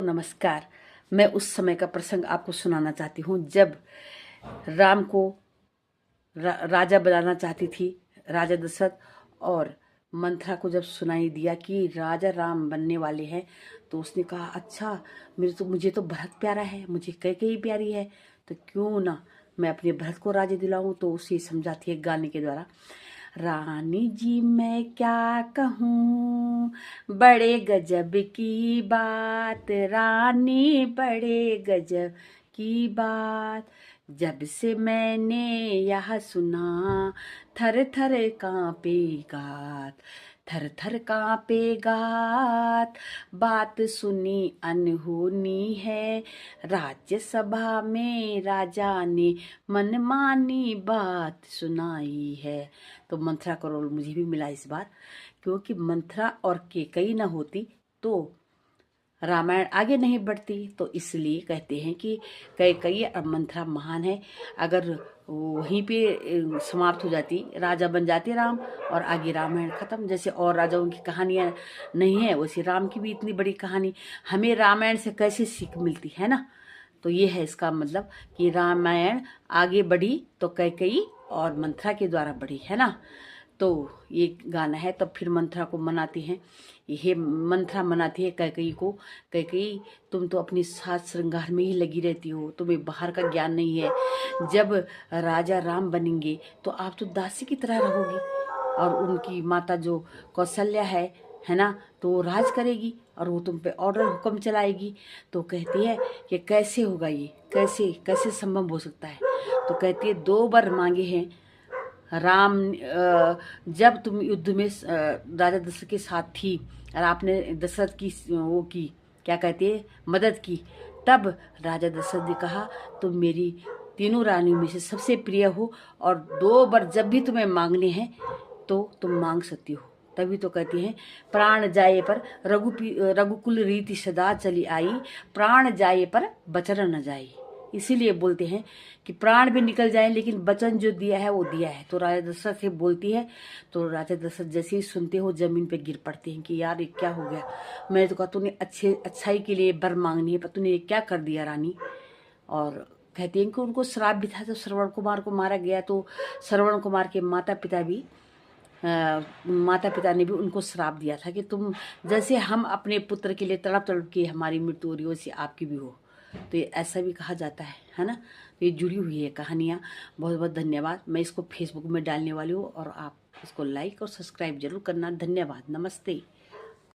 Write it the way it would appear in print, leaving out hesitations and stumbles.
नमस्कार। मैं उस समय का प्रसंग आपको सुनाना चाहती हूँ जब राम को राजा बनाना चाहती थी राजा दशरथ, और मंथरा को जब सुनाई दिया कि राजा राम बनने वाले हैं तो उसने कहा अच्छा, मुझे तो भरत प्यारा है, मुझे कैकेयी प्यारी है, तो क्यों ना मैं अपने भरत को राजा दिलाऊं। तो उसे समझाती है गाने के द्वारा। रानी जी मैं क्या कहूँ, बड़े गजब की बात, रानी बड़े गजब की बात, जब से मैंने यह सुना, थर थर कांपे गात, थर थर कांपे गात, बात सुनी अनहोनी है, राज्यसभा में राजा ने मनमानी बात सुनाई है। तो मंथरा का रोल मुझे भी मिला इस बार, क्योंकि मंथरा और कैकेयी न होती तो रामायण आगे नहीं बढ़ती। तो इसलिए कहते हैं कि कैकेयी और मंथरा महान है। अगर वहीं पे समाप्त हो जाती, राजा बन जाते राम और आगे रामायण खत्म। जैसे और राजाओं की कहानियां नहीं है, वैसे राम की भी इतनी बड़ी कहानी, हमें रामायण से कैसे सीख मिलती है ना। तो ये है इसका मतलब कि रामायण आगे बढ़ी तो कैकेयी और मंथरा के द्वारा बढ़ी, है ना। तो ये गाना है। तब फिर मंथरा को मनाती हैं, ये मंथरा मनाती है कैकेयी को, कैकेयी तुम तो अपनी साज श्रृंगार में ही लगी रहती हो, तुम्हें बाहर का ज्ञान नहीं है। जब राजा राम बनेंगे तो आप तो दासी की तरह रहोगी, और उनकी माता जो कौशल्या है ना, तो वो राज करेगी और वो तुम पे ऑर्डर हुक्म चलाएगी। तो कहती है कि कैसे होगा ये, कैसे कैसे संभव हो सकता है। तो कहती है 2 वर मांगे हैं राम, जब तुम युद्ध में राजा दशरथ के साथ थी और आपने दशरथ की वो की, क्या कहते हैं, मदद की, तब राजा दशरथ ने कहा तुम मेरी तीनों रानियों में से सबसे प्रिय हो, और 2 वर जब भी तुम्हें मांगने हैं तो तुम मांग सकती हो। तभी तो कहती हैं प्राण जाए पर रघुकुल रीति सदा चली आई, प्राण जाए पर वचन न जाए। इसीलिए बोलते हैं कि प्राण भी निकल जाए लेकिन वचन जो दिया है वो दिया है। तो राजा दशरथ से बोलती है, तो राजा दशरथ जैसे ही सुनते हो जमीन पे गिर पड़ते हैं कि यार ये क्या हो गया, मैंने तो कहा तूने अच्छाई के लिए वर मांगनी है, पर तूने ये क्या कर दिया रानी। और कहते हैं कि उनको श्राप भी था, तो श्रवण कुमार को मारा गया, तो श्रवण कुमार के माता पिता ने भी उनको श्राप दिया था कि तुम जैसे हम अपने पुत्र के लिए तड़प तड़प के हमारी मृत्यु हो रही हो, वैसे आपकी भी हो। तो ये ऐसा भी कहा जाता है ना। तो ये जुड़ी हुई है कहानियाँ। बहुत बहुत धन्यवाद। मैं इसको फेसबुक में डालने वाली हूँ और आप इसको लाइक और सब्सक्राइब जरूर करना। धन्यवाद। नमस्ते।